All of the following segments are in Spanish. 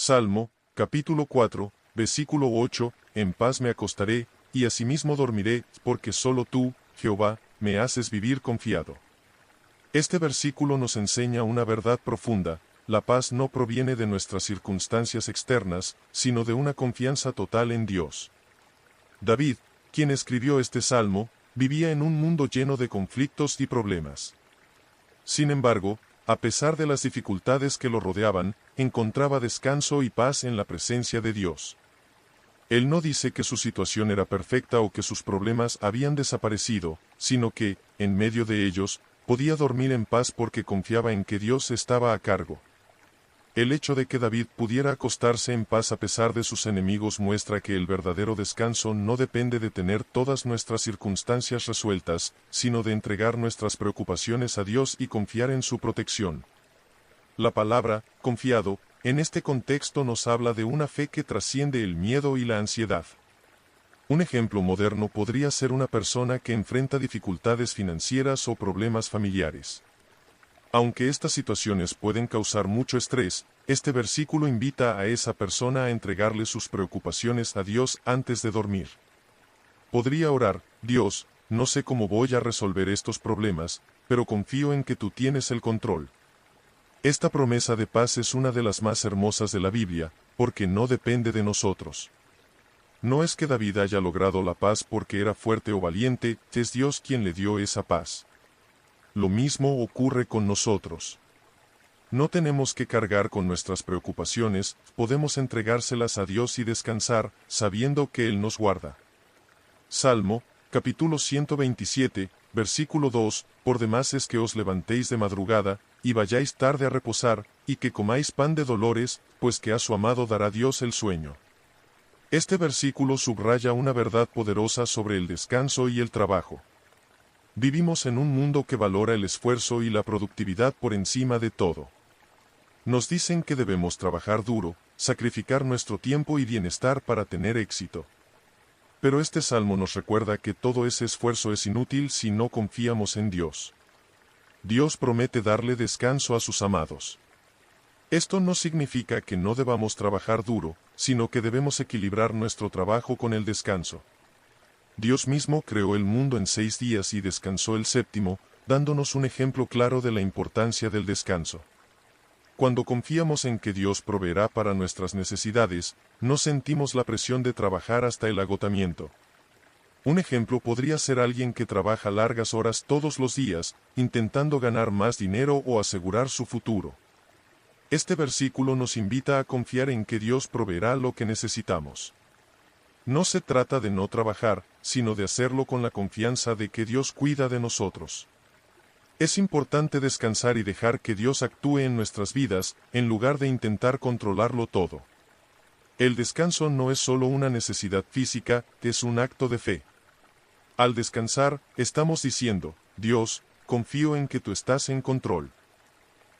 Salmo, capítulo 4, versículo 8, en paz me acostaré, y asimismo dormiré, porque solo tú, Jehová, me haces vivir confiado. Este versículo nos enseña una verdad profunda: la paz no proviene de nuestras circunstancias externas, sino de una confianza total en Dios. David, quien escribió este salmo, vivía en un mundo lleno de conflictos y problemas. Sin embargo, a pesar de las dificultades que lo rodeaban, encontraba descanso y paz en la presencia de Dios. Él no dice que su situación era perfecta o que sus problemas habían desaparecido, sino que, en medio de ellos, podía dormir en paz porque confiaba en que Dios estaba a cargo. El hecho de que David pudiera acostarse en paz a pesar de sus enemigos muestra que el verdadero descanso no depende de tener todas nuestras circunstancias resueltas, sino de entregar nuestras preocupaciones a Dios y confiar en su protección. La palabra, confiado, en este contexto nos habla de una fe que trasciende el miedo y la ansiedad. Un ejemplo moderno podría ser una persona que enfrenta dificultades financieras o problemas familiares. Aunque estas situaciones pueden causar mucho estrés, este versículo invita a esa persona a entregarle sus preocupaciones a Dios antes de dormir. Podría orar: Dios, no sé cómo voy a resolver estos problemas, pero confío en que tú tienes el control. Esta promesa de paz es una de las más hermosas de la Biblia, porque no depende de nosotros. No es que David haya logrado la paz porque era fuerte o valiente, es Dios quien le dio esa paz. Lo mismo ocurre con nosotros. No tenemos que cargar con nuestras preocupaciones, podemos entregárselas a Dios y descansar, sabiendo que Él nos guarda. Salmo, capítulo 127, versículo 2, por demás es que os levantéis de madrugada, y vayáis tarde a reposar, y que comáis pan de dolores, pues que a su amado dará Dios el sueño. Este versículo subraya una verdad poderosa sobre el descanso y el trabajo. Vivimos en un mundo que valora el esfuerzo y la productividad por encima de todo. Nos dicen que debemos trabajar duro, sacrificar nuestro tiempo y bienestar para tener éxito. Pero este salmo nos recuerda que todo ese esfuerzo es inútil si no confiamos en Dios. Dios promete darle descanso a sus amados. Esto no significa que no debamos trabajar duro, sino que debemos equilibrar nuestro trabajo con el descanso. Dios mismo creó el mundo en 6 días y descansó el séptimo, dándonos un ejemplo claro de la importancia del descanso. Cuando confiamos en que Dios proveerá para nuestras necesidades, no sentimos la presión de trabajar hasta el agotamiento. Un ejemplo podría ser alguien que trabaja largas horas todos los días, intentando ganar más dinero o asegurar su futuro. Este versículo nos invita a confiar en que Dios proveerá lo que necesitamos. No se trata de no trabajar, sino de hacerlo con la confianza de que Dios cuida de nosotros. Es importante descansar y dejar que Dios actúe en nuestras vidas, en lugar de intentar controlarlo todo. El descanso no es solo una necesidad física, es un acto de fe. Al descansar, estamos diciendo: Dios, confío en que tú estás en control.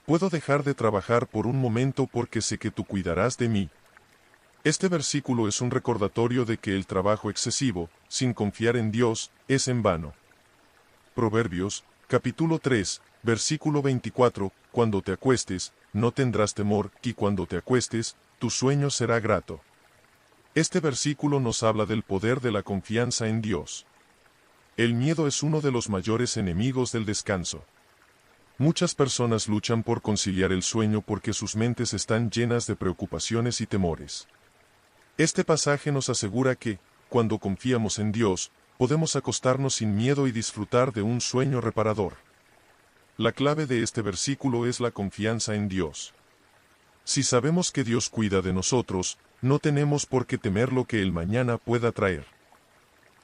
Puedo dejar de trabajar por un momento porque sé que tú cuidarás de mí. Este versículo es un recordatorio de que el trabajo excesivo, sin confiar en Dios, es en vano. Proverbios, capítulo 3, versículo 24, cuando te acuestes, no tendrás temor, y cuando te acuestes, tu sueño será grato. Este versículo nos habla del poder de la confianza en Dios. El miedo es uno de los mayores enemigos del descanso. Muchas personas luchan por conciliar el sueño porque sus mentes están llenas de preocupaciones y temores. Este pasaje nos asegura que, cuando confiamos en Dios, podemos acostarnos sin miedo y disfrutar de un sueño reparador. La clave de este versículo es la confianza en Dios. Si sabemos que Dios cuida de nosotros, no tenemos por qué temer lo que el mañana pueda traer.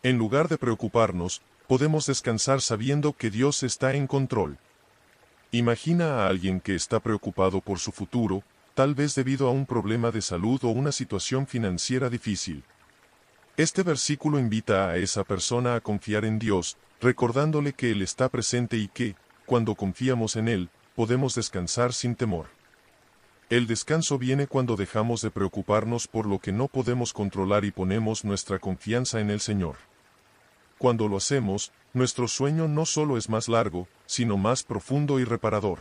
En lugar de preocuparnos, podemos descansar sabiendo que Dios está en control. Imagina a alguien que está preocupado por su futuro, tal vez debido a un problema de salud o una situación financiera difícil. Este versículo invita a esa persona a confiar en Dios, recordándole que Él está presente y que, cuando confiamos en Él, podemos descansar sin temor. El descanso viene cuando dejamos de preocuparnos por lo que no podemos controlar y ponemos nuestra confianza en el Señor. Cuando lo hacemos, nuestro sueño no solo es más largo, sino más profundo y reparador.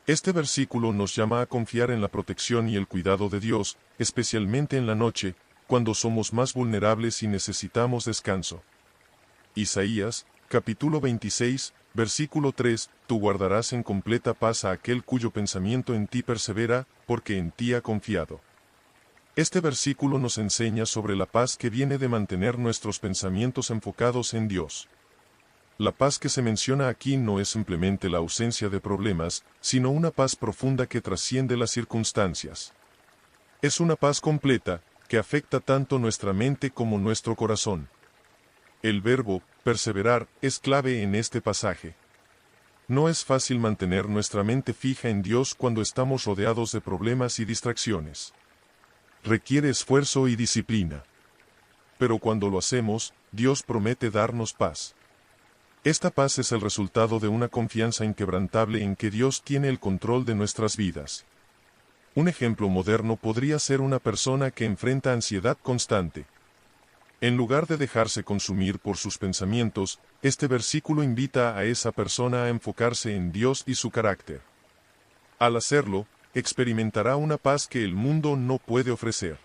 Este versículo nos llama a confiar en la protección y el cuidado de Dios, especialmente en la noche, cuando somos más vulnerables y necesitamos descanso. Isaías, capítulo 26, versículo 3, Tú guardarás en completa paz a aquel cuyo pensamiento en ti persevera, porque en ti ha confiado. Este versículo nos enseña sobre la paz que viene de mantener nuestros pensamientos enfocados en Dios. La paz que se menciona aquí no es simplemente la ausencia de problemas, sino una paz profunda que trasciende las circunstancias. Es una paz completa, que afecta tanto nuestra mente como nuestro corazón. El verbo, perseverar, es clave en este pasaje. No es fácil mantener nuestra mente fija en Dios cuando estamos rodeados de problemas y distracciones. Requiere esfuerzo y disciplina. Pero cuando lo hacemos, Dios promete darnos paz. Esta paz es el resultado de una confianza inquebrantable en que Dios tiene el control de nuestras vidas. Un ejemplo moderno podría ser una persona que enfrenta ansiedad constante. En lugar de dejarse consumir por sus pensamientos, este versículo invita a esa persona a enfocarse en Dios y su carácter. Al hacerlo, experimentará una paz que el mundo no puede ofrecer.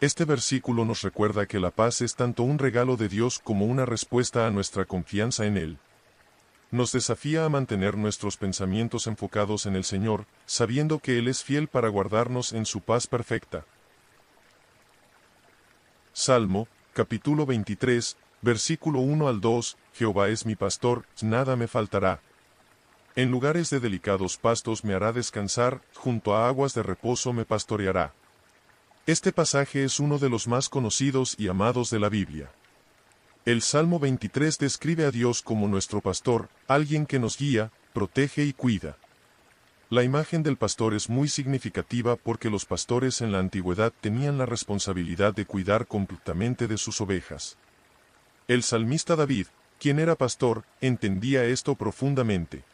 Este versículo nos recuerda que la paz es tanto un regalo de Dios como una respuesta a nuestra confianza en Él. Nos desafía a mantener nuestros pensamientos enfocados en el Señor, sabiendo que Él es fiel para guardarnos en su paz perfecta. Salmo, capítulo 23, versículo 1 al 2, Jehová es mi pastor, nada me faltará. En lugares de delicados pastos me hará descansar, junto a aguas de reposo me pastoreará. Este pasaje es uno de los más conocidos y amados de la Biblia. El Salmo 23 describe a Dios como nuestro pastor, alguien que nos guía, protege y cuida. La imagen del pastor es muy significativa porque los pastores en la antigüedad tenían la responsabilidad de cuidar completamente de sus ovejas. El salmista David, quien era pastor, entendía esto profundamente.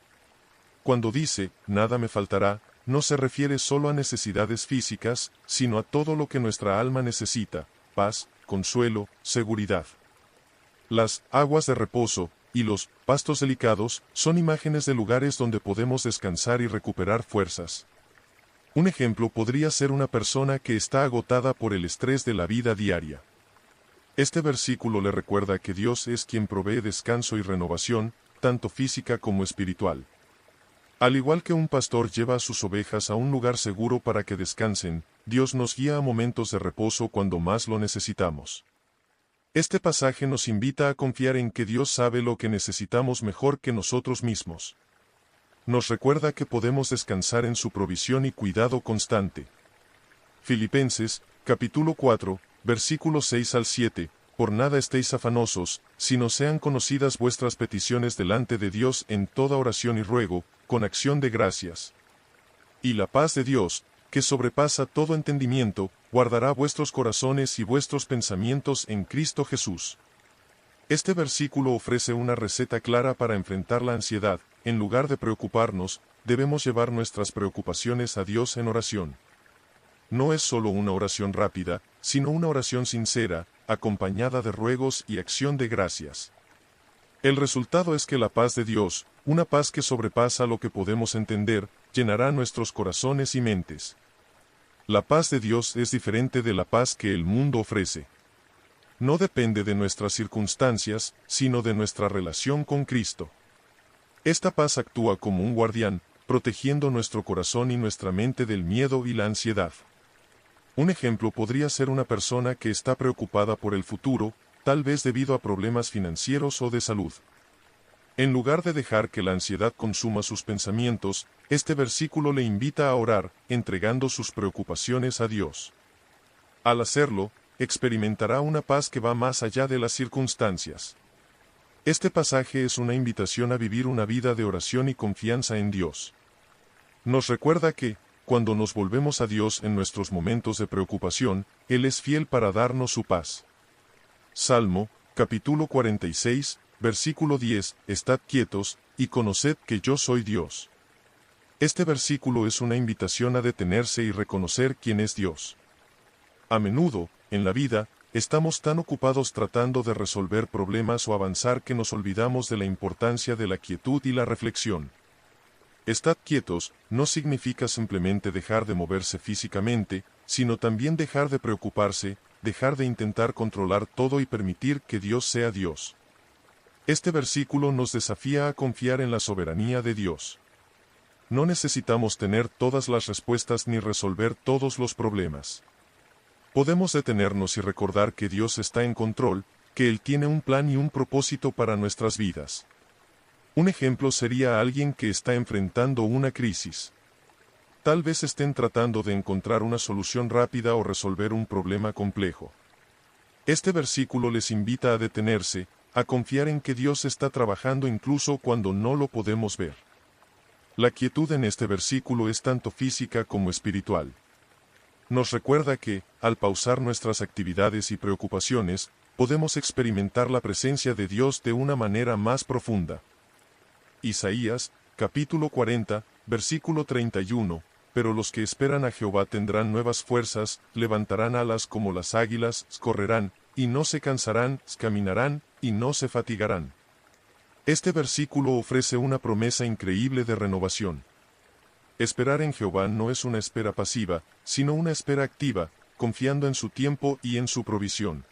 Cuando dice, nada me faltará, no se refiere solo a necesidades físicas, sino a todo lo que nuestra alma necesita: paz, consuelo, seguridad. Las aguas de reposo y los pastos delicados son imágenes de lugares donde podemos descansar y recuperar fuerzas. Un ejemplo podría ser una persona que está agotada por el estrés de la vida diaria. Este versículo le recuerda que Dios es quien provee descanso y renovación, tanto física como espiritual. Al igual que un pastor lleva a sus ovejas a un lugar seguro para que descansen, Dios nos guía a momentos de reposo cuando más lo necesitamos. Este pasaje nos invita a confiar en que Dios sabe lo que necesitamos mejor que nosotros mismos. Nos recuerda que podemos descansar en su provisión y cuidado constante. Filipenses, capítulo 4, versículos 6 al 7, Por nada estéis afanosos, sino sean conocidas vuestras peticiones delante de Dios en toda oración y ruego, con acción de gracias. Y la paz de Dios, que sobrepasa todo entendimiento, guardará vuestros corazones y vuestros pensamientos en Cristo Jesús. Este versículo ofrece una receta clara para enfrentar la ansiedad. En lugar de preocuparnos, debemos llevar nuestras preocupaciones a Dios en oración. No es solo una oración rápida, sino una oración sincera, acompañada de ruegos y acción de gracias. El resultado es que la paz de Dios, una paz que sobrepasa lo que podemos entender, llenará nuestros corazones y mentes. La paz de Dios es diferente de la paz que el mundo ofrece. No depende de nuestras circunstancias, sino de nuestra relación con Cristo. Esta paz actúa como un guardián, protegiendo nuestro corazón y nuestra mente del miedo y la ansiedad. Un ejemplo podría ser una persona que está preocupada por el futuro, tal vez debido a problemas financieros o de salud. En lugar de dejar que la ansiedad consuma sus pensamientos, este versículo le invita a orar, entregando sus preocupaciones a Dios. Al hacerlo, experimentará una paz que va más allá de las circunstancias. Este pasaje es una invitación a vivir una vida de oración y confianza en Dios. Nos recuerda que, cuando nos volvemos a Dios en nuestros momentos de preocupación, Él es fiel para darnos su paz. Salmo, capítulo 46, versículo 10, Estad quietos, y conoced que yo soy Dios. Este versículo es una invitación a detenerse y reconocer quién es Dios. A menudo, en la vida, estamos tan ocupados tratando de resolver problemas o avanzar que nos olvidamos de la importancia de la quietud y la reflexión. Estad quietos no significa simplemente dejar de moverse físicamente, sino también dejar de preocuparse, dejar de intentar controlar todo y permitir que Dios sea Dios. Este versículo nos desafía a confiar en la soberanía de Dios. No necesitamos tener todas las respuestas ni resolver todos los problemas. Podemos detenernos y recordar que Dios está en control, que Él tiene un plan y un propósito para nuestras vidas. Un ejemplo sería alguien que está enfrentando una crisis. Tal vez estén tratando de encontrar una solución rápida o resolver un problema complejo. Este versículo les invita a detenerse, a confiar en que Dios está trabajando incluso cuando no lo podemos ver. La quietud en este versículo es tanto física como espiritual. Nos recuerda que, al pausar nuestras actividades y preocupaciones, podemos experimentar la presencia de Dios de una manera más profunda. Isaías, capítulo 40, versículo 31, pero los que esperan a Jehová tendrán nuevas fuerzas, levantarán alas como las águilas, correrán, y no se cansarán, caminarán, y no se fatigarán. Este versículo ofrece una promesa increíble de renovación. Esperar en Jehová no es una espera pasiva, sino una espera activa, confiando en su tiempo y en su provisión.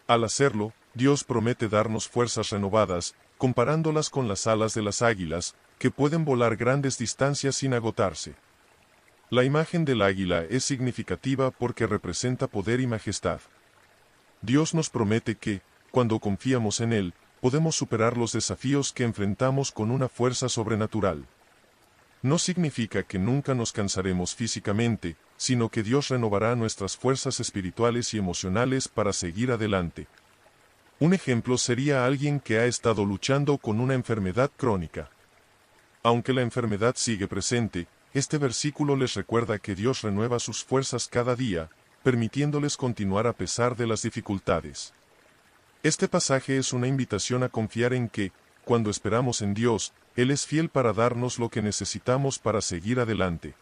Al hacerlo, Dios promete darnos fuerzas renovadas, comparándolas con las alas de las águilas, que pueden volar grandes distancias sin agotarse. La imagen del águila es significativa porque representa poder y majestad. Dios nos promete que, cuando confiamos en Él, podemos superar los desafíos que enfrentamos con una fuerza sobrenatural. No significa que nunca nos cansaremos físicamente, sino que Dios renovará nuestras fuerzas espirituales y emocionales para seguir adelante. Un ejemplo sería alguien que ha estado luchando con una enfermedad crónica. Aunque la enfermedad sigue presente, este versículo les recuerda que Dios renueva sus fuerzas cada día, permitiéndoles continuar a pesar de las dificultades. Este pasaje es una invitación a confiar en que, cuando esperamos en Dios, Él es fiel para darnos lo que necesitamos para seguir adelante.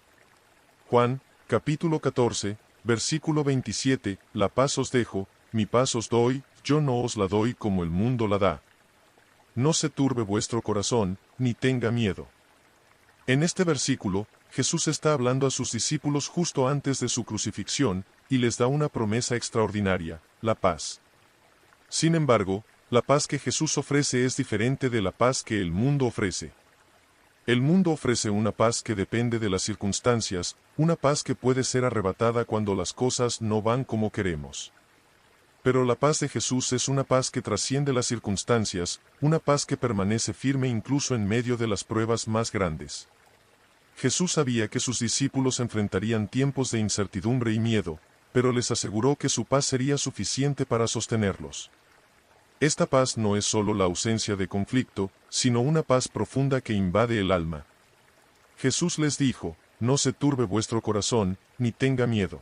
Juan, capítulo 14, versículo 27, La paz os dejo, mi paz os doy, yo no os la doy como el mundo la da. No se turbe vuestro corazón, ni tenga miedo. En este versículo, Jesús está hablando a sus discípulos justo antes de su crucifixión, y les da una promesa extraordinaria, la paz. Sin embargo, la paz que Jesús ofrece es diferente de la paz que el mundo ofrece. El mundo ofrece una paz que depende de las circunstancias, una paz que puede ser arrebatada cuando las cosas no van como queremos. Pero la paz de Jesús es una paz que trasciende las circunstancias, una paz que permanece firme incluso en medio de las pruebas más grandes. Jesús sabía que sus discípulos enfrentarían tiempos de incertidumbre y miedo, pero les aseguró que su paz sería suficiente para sostenerlos. Esta paz no es solo la ausencia de conflicto, sino una paz profunda que invade el alma. Jesús les dijo, no se turbe vuestro corazón, ni tenga miedo.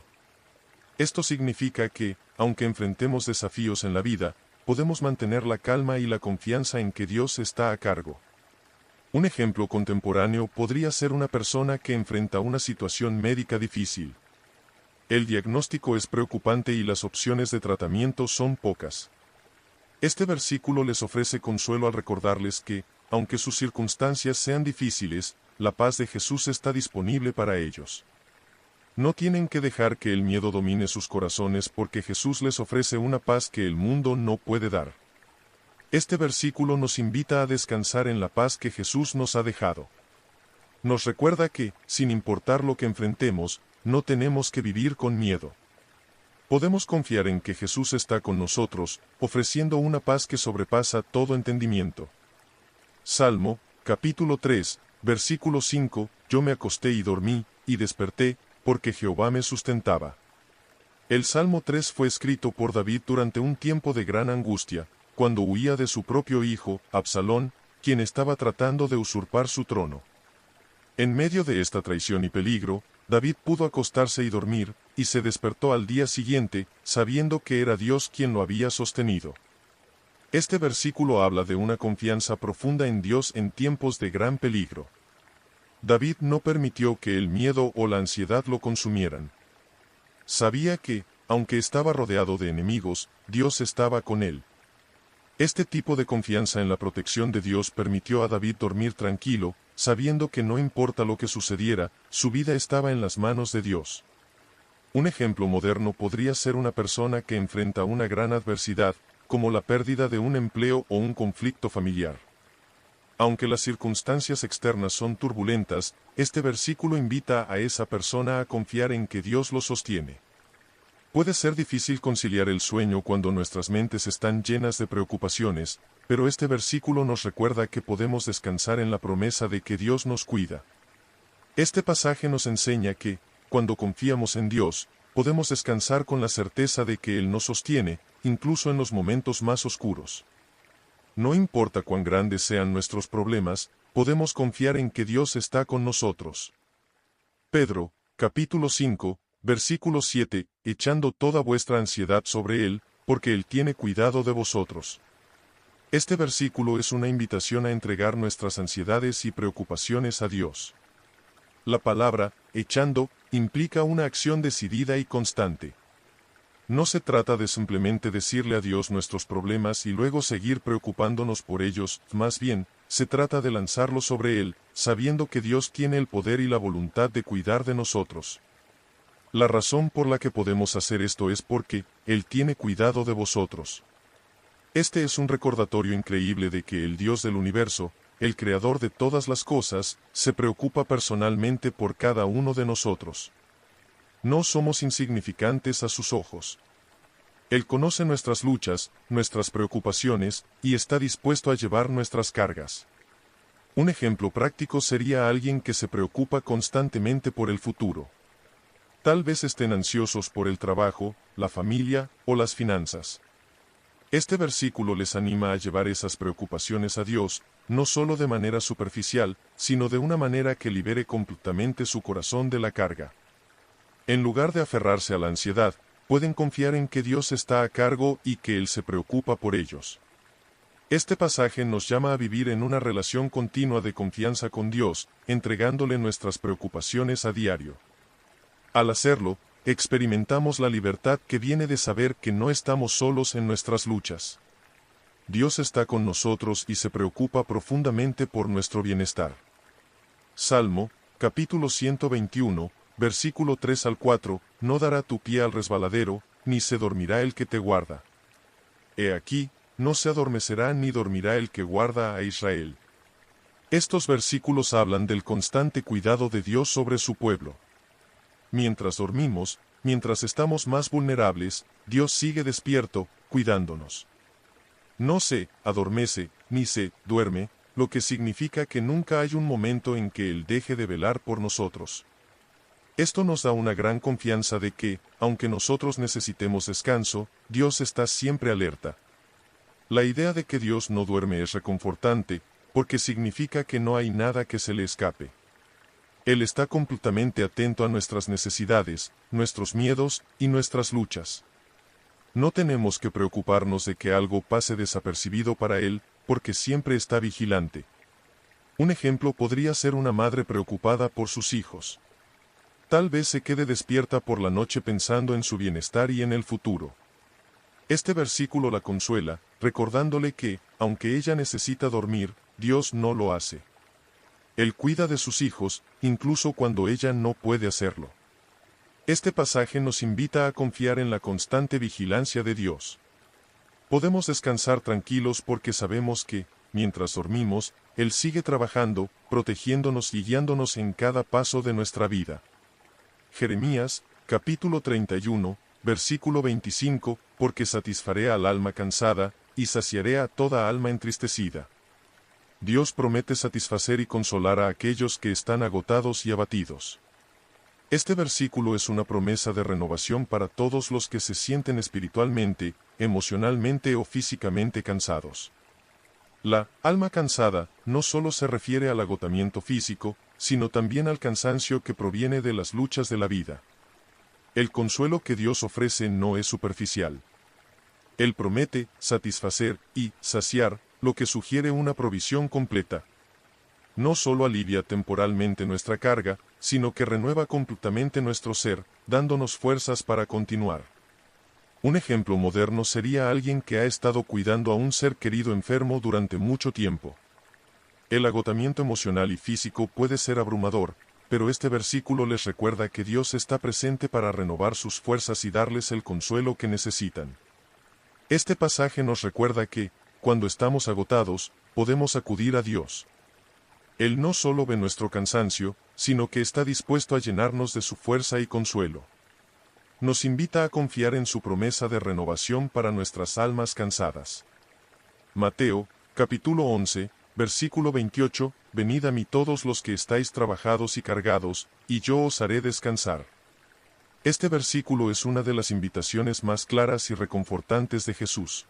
Esto significa que, aunque enfrentemos desafíos en la vida, podemos mantener la calma y la confianza en que Dios está a cargo. Un ejemplo contemporáneo podría ser una persona que enfrenta una situación médica difícil. El diagnóstico es preocupante y las opciones de tratamiento son pocas. Este versículo les ofrece consuelo al recordarles que, aunque sus circunstancias sean difíciles, la paz de Jesús está disponible para ellos. No tienen que dejar que el miedo domine sus corazones porque Jesús les ofrece una paz que el mundo no puede dar. Este versículo nos invita a descansar en la paz que Jesús nos ha dejado. Nos recuerda que, sin importar lo que enfrentemos, no tenemos que vivir con miedo. Podemos confiar en que Jesús está con nosotros, ofreciendo una paz que sobrepasa todo entendimiento. Salmo, capítulo 3, versículo 5, Yo me acosté y dormí, y desperté, porque Jehová me sustentaba. El Salmo 3 fue escrito por David durante un tiempo de gran angustia, cuando huía de su propio hijo, Absalón, quien estaba tratando de usurpar su trono. En medio de esta traición y peligro, David pudo acostarse y dormir, y se despertó al día siguiente, sabiendo que era Dios quien lo había sostenido. Este versículo habla de una confianza profunda en Dios en tiempos de gran peligro. David no permitió que el miedo o la ansiedad lo consumieran. Sabía que, aunque estaba rodeado de enemigos, Dios estaba con él. Este tipo de confianza en la protección de Dios permitió a David dormir tranquilo, sabiendo que no importa lo que sucediera, su vida estaba en las manos de Dios. Un ejemplo moderno podría ser una persona que enfrenta una gran adversidad, como la pérdida de un empleo o un conflicto familiar. Aunque las circunstancias externas son turbulentas, este versículo invita a esa persona a confiar en que Dios lo sostiene. Puede ser difícil conciliar el sueño cuando nuestras mentes están llenas de preocupaciones, pero este versículo nos recuerda que podemos descansar en la promesa de que Dios nos cuida. Este pasaje nos enseña que, cuando confiamos en Dios, podemos descansar con la certeza de que Él nos sostiene, incluso en los momentos más oscuros. No importa cuán grandes sean nuestros problemas, podemos confiar en que Dios está con nosotros. Pedro, capítulo 5, versículo 7, echando toda vuestra ansiedad sobre Él, porque Él tiene cuidado de vosotros. Este versículo es una invitación a entregar nuestras ansiedades y preocupaciones a Dios. La palabra, echando, implica una acción decidida y constante. No se trata de simplemente decirle a Dios nuestros problemas y luego seguir preocupándonos por ellos, más bien, se trata de lanzarlos sobre Él, sabiendo que Dios tiene el poder y la voluntad de cuidar de nosotros. La razón por la que podemos hacer esto es porque Él tiene cuidado de vosotros. Este es un recordatorio increíble de que el Dios del universo, el creador de todas las cosas, se preocupa personalmente por cada uno de nosotros. No somos insignificantes a sus ojos. Él conoce nuestras luchas, nuestras preocupaciones, y está dispuesto a llevar nuestras cargas. Un ejemplo práctico sería alguien que se preocupa constantemente por el futuro. Tal vez estén ansiosos por el trabajo, la familia o las finanzas. Este versículo les anima a llevar esas preocupaciones a Dios, no solo de manera superficial, sino de una manera que libere completamente su corazón de la carga. En lugar de aferrarse a la ansiedad, pueden confiar en que Dios está a cargo y que Él se preocupa por ellos. Este pasaje nos llama a vivir en una relación continua de confianza con Dios, entregándole nuestras preocupaciones a diario. Al hacerlo, experimentamos la libertad que viene de saber que no estamos solos en nuestras luchas. Dios está con nosotros y se preocupa profundamente por nuestro bienestar. Salmo, capítulo 121, versículo 3 al 4, no dará tu pie al resbaladero, ni se dormirá el que te guarda. He aquí, no se adormecerá ni dormirá el que guarda a Israel. Estos versículos hablan del constante cuidado de Dios sobre su pueblo. Mientras dormimos, mientras estamos más vulnerables, Dios sigue despierto, cuidándonos. No se adormece, ni se duerme, lo que significa que nunca hay un momento en que Él deje de velar por nosotros. Esto nos da una gran confianza de que, aunque nosotros necesitemos descanso, Dios está siempre alerta. La idea de que Dios no duerme es reconfortante, porque significa que no hay nada que se le escape. Él está completamente atento a nuestras necesidades, nuestros miedos y nuestras luchas. No tenemos que preocuparnos de que algo pase desapercibido para Él, porque siempre está vigilante. Un ejemplo podría ser una madre preocupada por sus hijos. Tal vez se quede despierta por la noche pensando en su bienestar y en el futuro. Este versículo la consuela, recordándole que, aunque ella necesita dormir, Dios no lo hace. Él cuida de sus hijos, incluso cuando ella no puede hacerlo. Este pasaje nos invita a confiar en la constante vigilancia de Dios. Podemos descansar tranquilos porque sabemos que, mientras dormimos, Él sigue trabajando, protegiéndonos y guiándonos en cada paso de nuestra vida. Jeremías, capítulo 31, versículo 25, porque satisfaré al alma cansada, y saciaré a toda alma entristecida. Dios promete satisfacer y consolar a aquellos que están agotados y abatidos. Este versículo es una promesa de renovación para todos los que se sienten espiritualmente, emocionalmente o físicamente cansados. La alma cansada no solo se refiere al agotamiento físico, sino también al cansancio que proviene de las luchas de la vida. El consuelo que Dios ofrece no es superficial. Él promete satisfacer y saciar, lo que sugiere una provisión completa. No solo alivia temporalmente nuestra carga, sino que renueva completamente nuestro ser, dándonos fuerzas para continuar. Un ejemplo moderno sería alguien que ha estado cuidando a un ser querido enfermo durante mucho tiempo. El agotamiento emocional y físico puede ser abrumador, pero este versículo les recuerda que Dios está presente para renovar sus fuerzas y darles el consuelo que necesitan. Este pasaje nos recuerda que, cuando estamos agotados, podemos acudir a Dios. Él no solo ve nuestro cansancio, sino que está dispuesto a llenarnos de su fuerza y consuelo. Nos invita a confiar en su promesa de renovación para nuestras almas cansadas. Mateo, capítulo 11, versículo 28, Venid a mí todos los que estáis trabajados y cargados, y yo os haré descansar. Este versículo es una de las invitaciones más claras y reconfortantes de Jesús.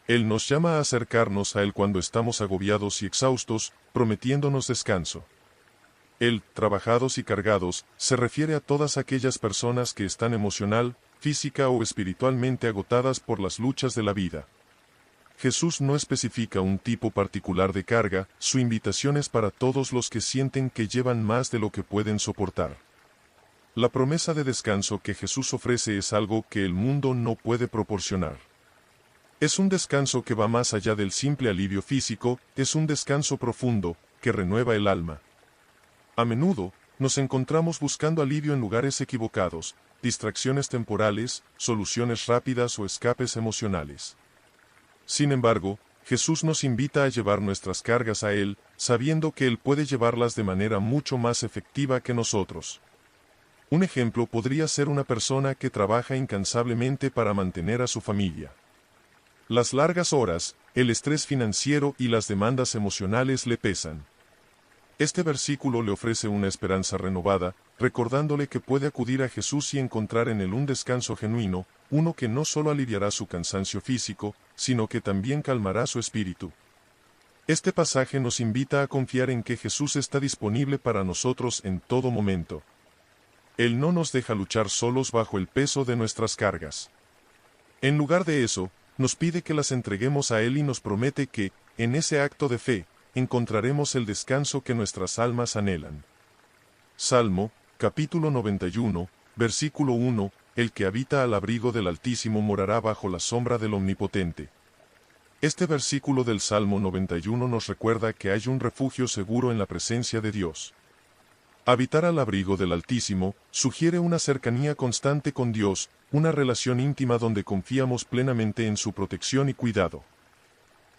Él nos llama a acercarnos a Él cuando estamos agobiados y exhaustos, prometiéndonos descanso. El trabajados y cargados se refiere a todas aquellas personas que están emocional, física o espiritualmente agotadas por las luchas de la vida. Jesús no especifica un tipo particular de carga, su invitación es para todos los que sienten que llevan más de lo que pueden soportar. La promesa de descanso que Jesús ofrece es algo que el mundo no puede proporcionar. Es un descanso que va más allá del simple alivio físico, es un descanso profundo, que renueva el alma. A menudo, nos encontramos buscando alivio en lugares equivocados, distracciones temporales, soluciones rápidas o escapes emocionales. Sin embargo, Jesús nos invita a llevar nuestras cargas a Él, sabiendo que Él puede llevarlas de manera mucho más efectiva que nosotros. Un ejemplo podría ser una persona que trabaja incansablemente para mantener a su familia. Las largas horas, el estrés financiero y las demandas emocionales le pesan. Este versículo le ofrece una esperanza renovada, recordándole que puede acudir a Jesús y encontrar en él un descanso genuino, uno que no solo aliviará su cansancio físico, sino que también calmará su espíritu. Este pasaje nos invita a confiar en que Jesús está disponible para nosotros en todo momento. Él no nos deja luchar solos bajo el peso de nuestras cargas. En lugar de eso, nos pide que las entreguemos a Él y nos promete que, en ese acto de fe, encontraremos el descanso que nuestras almas anhelan. Salmo, capítulo 91, versículo 1, El que habita al abrigo del Altísimo morará bajo la sombra del Omnipotente. Este versículo del Salmo 91 nos recuerda que hay un refugio seguro en la presencia de Dios. Habitar al abrigo del Altísimo sugiere una cercanía constante con Dios, una relación íntima donde confiamos plenamente en su protección y cuidado.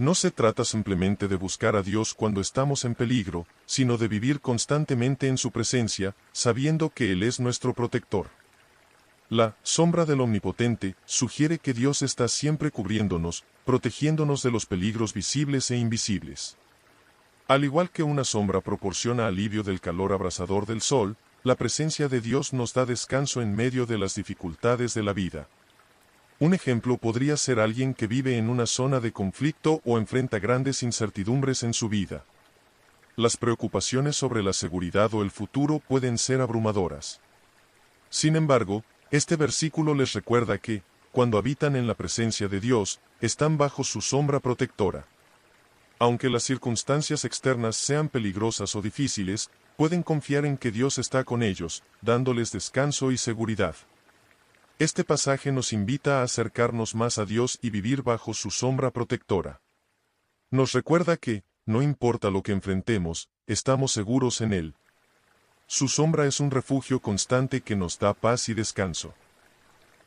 No se trata simplemente de buscar a Dios cuando estamos en peligro, sino de vivir constantemente en su presencia, sabiendo que Él es nuestro protector. La sombra del Omnipotente sugiere que Dios está siempre cubriéndonos, protegiéndonos de los peligros visibles e invisibles. Al igual que una sombra proporciona alivio del calor abrasador del sol, la presencia de Dios nos da descanso en medio de las dificultades de la vida. Un ejemplo podría ser alguien que vive en una zona de conflicto o enfrenta grandes incertidumbres en su vida. Las preocupaciones sobre la seguridad o el futuro pueden ser abrumadoras. Sin embargo, este versículo les recuerda que, cuando habitan en la presencia de Dios, están bajo su sombra protectora. Aunque las circunstancias externas sean peligrosas o difíciles, pueden confiar en que Dios está con ellos, dándoles descanso y seguridad. Este pasaje nos invita a acercarnos más a Dios y vivir bajo su sombra protectora. Nos recuerda que, no importa lo que enfrentemos, estamos seguros en Él. Su sombra es un refugio constante que nos da paz y descanso.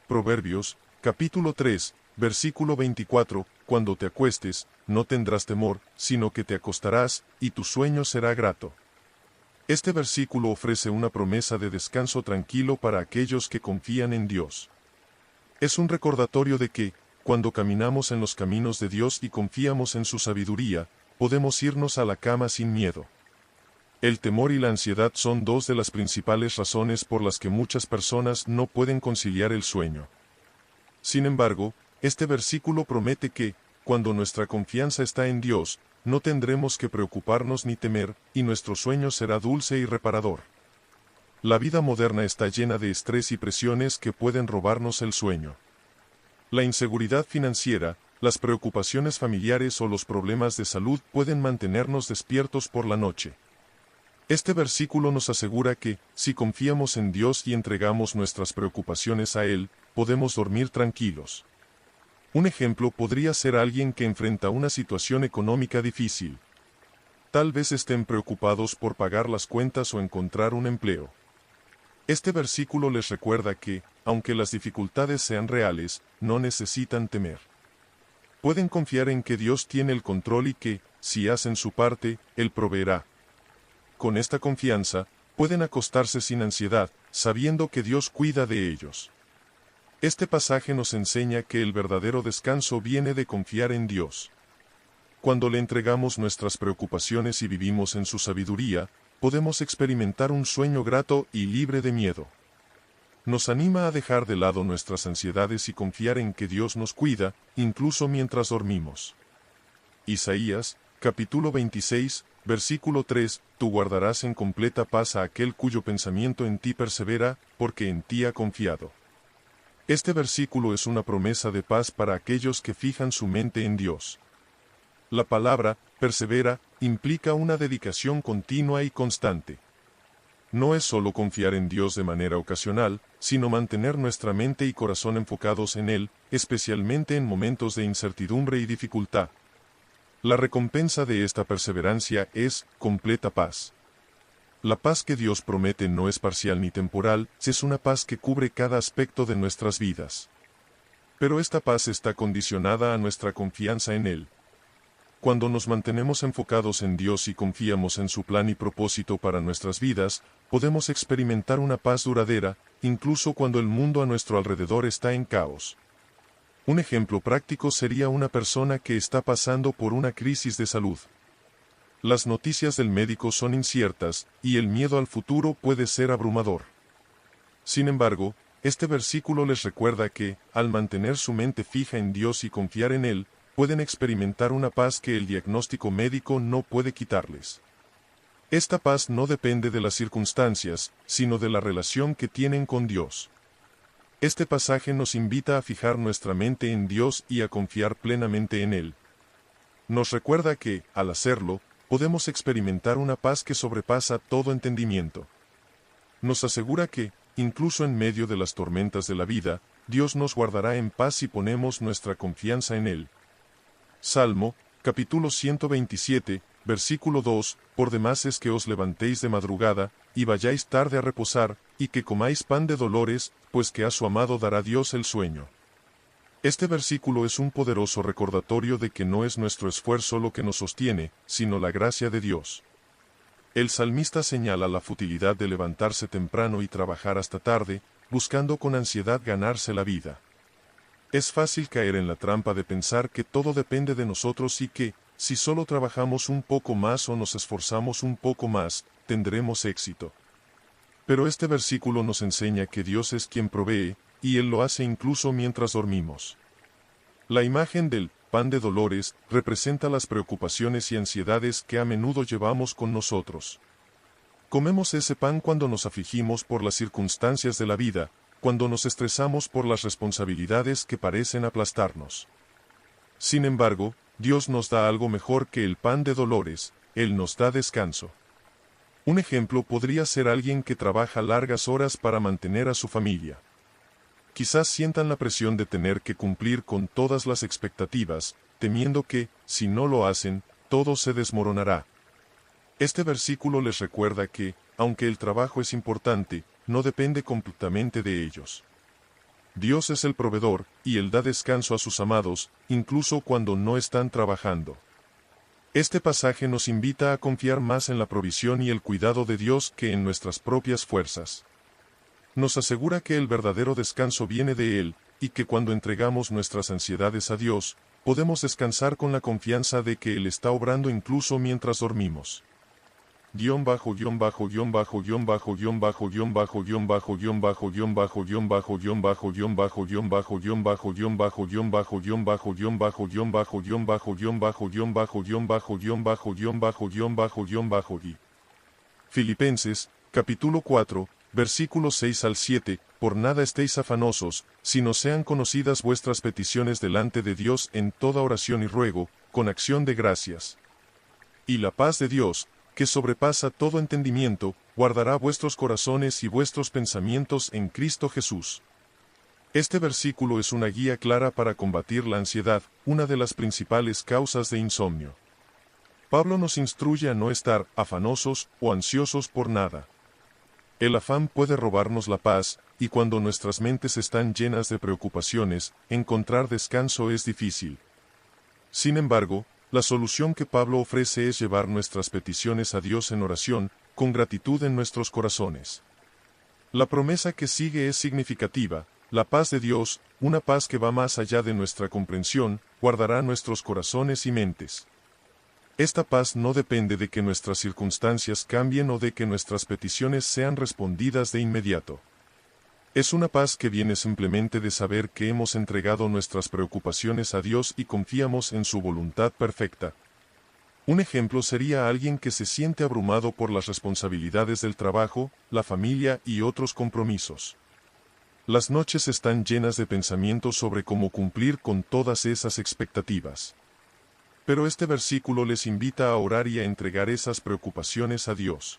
Proverbios, capítulo 3, versículo 24, Cuando te acuestes, no tendrás temor, sino que te acostarás, y tu sueño será grato. Este versículo ofrece una promesa de descanso tranquilo para aquellos que confían en Dios. Es un recordatorio de que, cuando caminamos en los caminos de Dios y confiamos en su sabiduría, podemos irnos a la cama sin miedo. El temor y la ansiedad son dos de las principales razones por las que muchas personas no pueden conciliar el sueño. Sin embargo, este versículo promete que, cuando nuestra confianza está en Dios, no tendremos que preocuparnos ni temer, y nuestro sueño será dulce y reparador. La vida moderna está llena de estrés y presiones que pueden robarnos el sueño. La inseguridad financiera, las preocupaciones familiares o los problemas de salud pueden mantenernos despiertos por la noche. Este versículo nos asegura que, si confiamos en Dios y entregamos nuestras preocupaciones a Él, podemos dormir tranquilos. Un ejemplo podría ser alguien que enfrenta una situación económica difícil. Tal vez estén preocupados por pagar las cuentas o encontrar un empleo. Este versículo les recuerda que, aunque las dificultades sean reales, no necesitan temer. Pueden confiar en que Dios tiene el control y que, si hacen su parte, Él proveerá. Con esta confianza, pueden acostarse sin ansiedad, sabiendo que Dios cuida de ellos. Este pasaje nos enseña que el verdadero descanso viene de confiar en Dios. Cuando le entregamos nuestras preocupaciones y vivimos en su sabiduría, podemos experimentar un sueño grato y libre de miedo. Nos anima a dejar de lado nuestras ansiedades y confiar en que Dios nos cuida, incluso mientras dormimos. Isaías, capítulo 26, versículo 3, Tú guardarás en completa paz a aquel cuyo pensamiento en ti persevera, porque en ti ha confiado. Este versículo es una promesa de paz para aquellos que fijan su mente en Dios. La palabra, persevera, implica una dedicación continua y constante. No es solo confiar en Dios de manera ocasional, sino mantener nuestra mente y corazón enfocados en Él, especialmente en momentos de incertidumbre y dificultad. La recompensa de esta perseverancia es completa paz. La paz que Dios promete no es parcial ni temporal, es una paz que cubre cada aspecto de nuestras vidas. Pero esta paz está condicionada a nuestra confianza en Él. Cuando nos mantenemos enfocados en Dios y confiamos en su plan y propósito para nuestras vidas, podemos experimentar una paz duradera, incluso cuando el mundo a nuestro alrededor está en caos. Un ejemplo práctico sería una persona que está pasando por una crisis de salud. Las noticias del médico son inciertas, y el miedo al futuro puede ser abrumador. Sin embargo, este versículo les recuerda que, al mantener su mente fija en Dios y confiar en Él, pueden experimentar una paz que el diagnóstico médico no puede quitarles. Esta paz no depende de las circunstancias, sino de la relación que tienen con Dios. Este pasaje nos invita a fijar nuestra mente en Dios y a confiar plenamente en Él. Nos recuerda que, al hacerlo, podemos experimentar una paz que sobrepasa todo entendimiento. Nos asegura que, incluso en medio de las tormentas de la vida, Dios nos guardará en paz si ponemos nuestra confianza en Él. Salmo, capítulo 127, versículo 2, Por demás es que os levantéis de madrugada, y vayáis tarde a reposar, y que comáis pan de dolores, pues que a su amado dará Dios el sueño. Este versículo es un poderoso recordatorio de que no es nuestro esfuerzo lo que nos sostiene, sino la gracia de Dios. El salmista señala la futilidad de levantarse temprano y trabajar hasta tarde, buscando con ansiedad ganarse la vida. Es fácil caer en la trampa de pensar que todo depende de nosotros y que, si solo trabajamos un poco más o nos esforzamos un poco más, tendremos éxito. Pero este versículo nos enseña que Dios es quien provee, y Él lo hace incluso mientras dormimos. La imagen del pan de dolores representa las preocupaciones y ansiedades que a menudo llevamos con nosotros. Comemos ese pan cuando nos afligimos por las circunstancias de la vida, cuando nos estresamos por las responsabilidades que parecen aplastarnos. Sin embargo, Dios nos da algo mejor que el pan de dolores, Él nos da descanso. Un ejemplo podría ser alguien que trabaja largas horas para mantener a su familia. Quizás sientan la presión de tener que cumplir con todas las expectativas, temiendo que, si no lo hacen, todo se desmoronará. Este versículo les recuerda que, aunque el trabajo es importante, no depende completamente de ellos. Dios es el proveedor, y Él da descanso a sus amados, incluso cuando no están trabajando. Este pasaje nos invita a confiar más en la provisión y el cuidado de Dios que en nuestras propias fuerzas. Nos asegura que el verdadero descanso viene de Él, y que cuando entregamos nuestras ansiedades a Dios, podemos descansar con la confianza de que Él está obrando incluso mientras dormimos. Filipenses, capítulo 4, versículos 6 al 7, Por nada estéis afanosos, sino sean conocidas vuestras peticiones delante de Dios en toda oración y ruego, con acción de gracias. Y la paz de Dios, que sobrepasa todo entendimiento, guardará vuestros corazones y vuestros pensamientos en Cristo Jesús. Este versículo es una guía clara para combatir la ansiedad, una de las principales causas de insomnio. Pablo nos instruye a no estar afanosos o ansiosos por nada. El afán puede robarnos la paz, y cuando nuestras mentes están llenas de preocupaciones, encontrar descanso es difícil. Sin embargo, la solución que Pablo ofrece es llevar nuestras peticiones a Dios en oración, con gratitud en nuestros corazones. La promesa que sigue es significativa: la paz de Dios, una paz que va más allá de nuestra comprensión, guardará nuestros corazones y mentes. Esta paz no depende de que nuestras circunstancias cambien o de que nuestras peticiones sean respondidas de inmediato. Es una paz que viene simplemente de saber que hemos entregado nuestras preocupaciones a Dios y confiamos en su voluntad perfecta. Un ejemplo sería alguien que se siente abrumado por las responsabilidades del trabajo, la familia y otros compromisos. Las noches están llenas de pensamientos sobre cómo cumplir con todas esas expectativas. Pero este versículo les invita a orar y a entregar esas preocupaciones a Dios.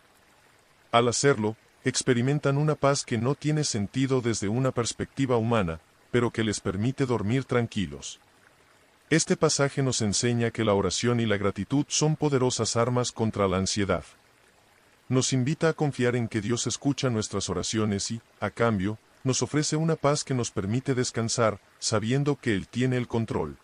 Al hacerlo, experimentan una paz que no tiene sentido desde una perspectiva humana, pero que les permite dormir tranquilos. Este pasaje nos enseña que la oración y la gratitud son poderosas armas contra la ansiedad. Nos invita a confiar en que Dios escucha nuestras oraciones y, a cambio, nos ofrece una paz que nos permite descansar, sabiendo que Él tiene el control.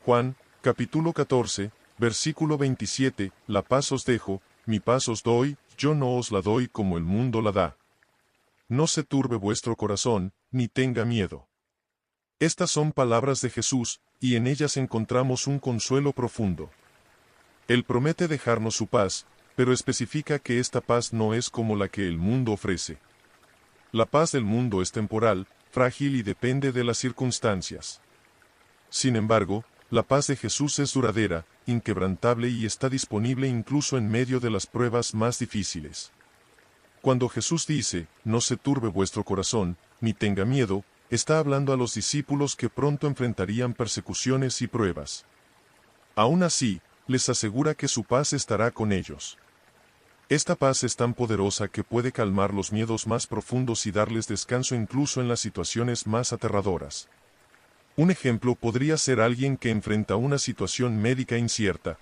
Juan, capítulo 14, versículo 27, La paz os dejo, mi paz os doy, yo no os la doy como el mundo la da. No se turbe vuestro corazón, ni tenga miedo. Estas son palabras de Jesús, y en ellas encontramos un consuelo profundo. Él promete dejarnos su paz, pero especifica que esta paz no es como la que el mundo ofrece. La paz del mundo es temporal, frágil y depende de las circunstancias. Sin embargo, la paz de Jesús es duradera, inquebrantable y está disponible incluso en medio de las pruebas más difíciles. Cuando Jesús dice, no se turbe vuestro corazón, ni tenga miedo, está hablando a los discípulos que pronto enfrentarían persecuciones y pruebas. Aún así, les asegura que su paz estará con ellos. Esta paz es tan poderosa que puede calmar los miedos más profundos y darles descanso incluso en las situaciones más aterradoras. Un ejemplo podría ser alguien que enfrenta una situación médica incierta.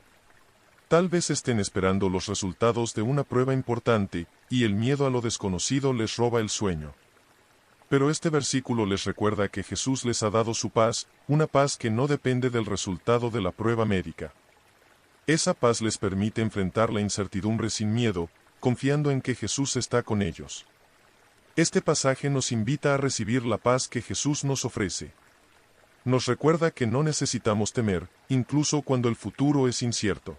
Tal vez estén esperando los resultados de una prueba importante, y el miedo a lo desconocido les roba el sueño. Pero este versículo les recuerda que Jesús les ha dado su paz, una paz que no depende del resultado de la prueba médica. Esa paz les permite enfrentar la incertidumbre sin miedo, confiando en que Jesús está con ellos. Este pasaje nos invita a recibir la paz que Jesús nos ofrece. Nos recuerda que no necesitamos temer, incluso cuando el futuro es incierto.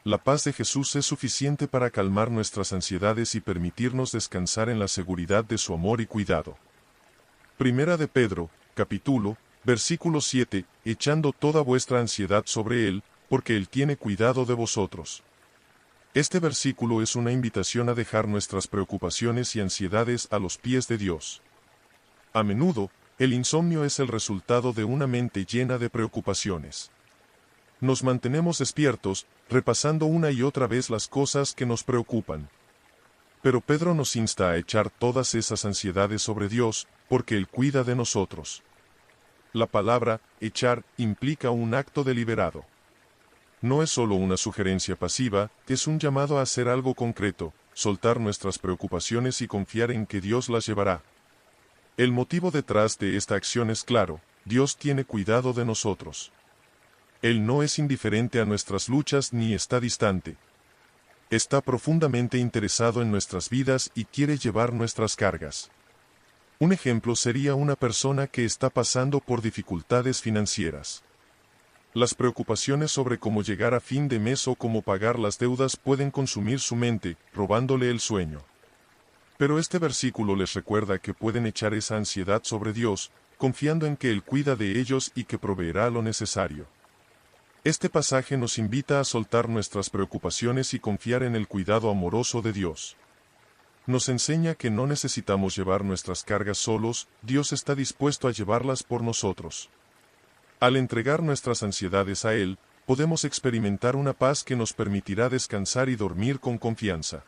La paz de Jesús es suficiente para calmar nuestras ansiedades y permitirnos descansar en la seguridad de su amor y cuidado. Primera de Pedro, capítulo, versículo 7, echando toda vuestra ansiedad sobre Él, porque Él tiene cuidado de vosotros. Este versículo es una invitación a dejar nuestras preocupaciones y ansiedades a los pies de Dios. A menudo, el insomnio es el resultado de una mente llena de preocupaciones. Nos mantenemos despiertos, repasando una y otra vez las cosas que nos preocupan. Pero Pedro nos insta a echar todas esas ansiedades sobre Dios, porque Él cuida de nosotros. La palabra, echar, implica un acto deliberado. No es solo una sugerencia pasiva, es un llamado a hacer algo concreto, soltar nuestras preocupaciones y confiar en que Dios las llevará. El motivo detrás de esta acción es claro: Dios tiene cuidado de nosotros. Él no es indiferente a nuestras luchas ni está distante. Está profundamente interesado en nuestras vidas y quiere llevar nuestras cargas. Un ejemplo sería una persona que está pasando por dificultades financieras. Las preocupaciones sobre cómo llegar a fin de mes o cómo pagar las deudas pueden consumir su mente, robándole el sueño. Pero este versículo les recuerda que pueden echar esa ansiedad sobre Dios, confiando en que Él cuida de ellos y que proveerá lo necesario. Este pasaje nos invita a soltar nuestras preocupaciones y confiar en el cuidado amoroso de Dios. Nos enseña que no necesitamos llevar nuestras cargas solos, Dios está dispuesto a llevarlas por nosotros. Al entregar nuestras ansiedades a Él, podemos experimentar una paz que nos permitirá descansar y dormir con confianza.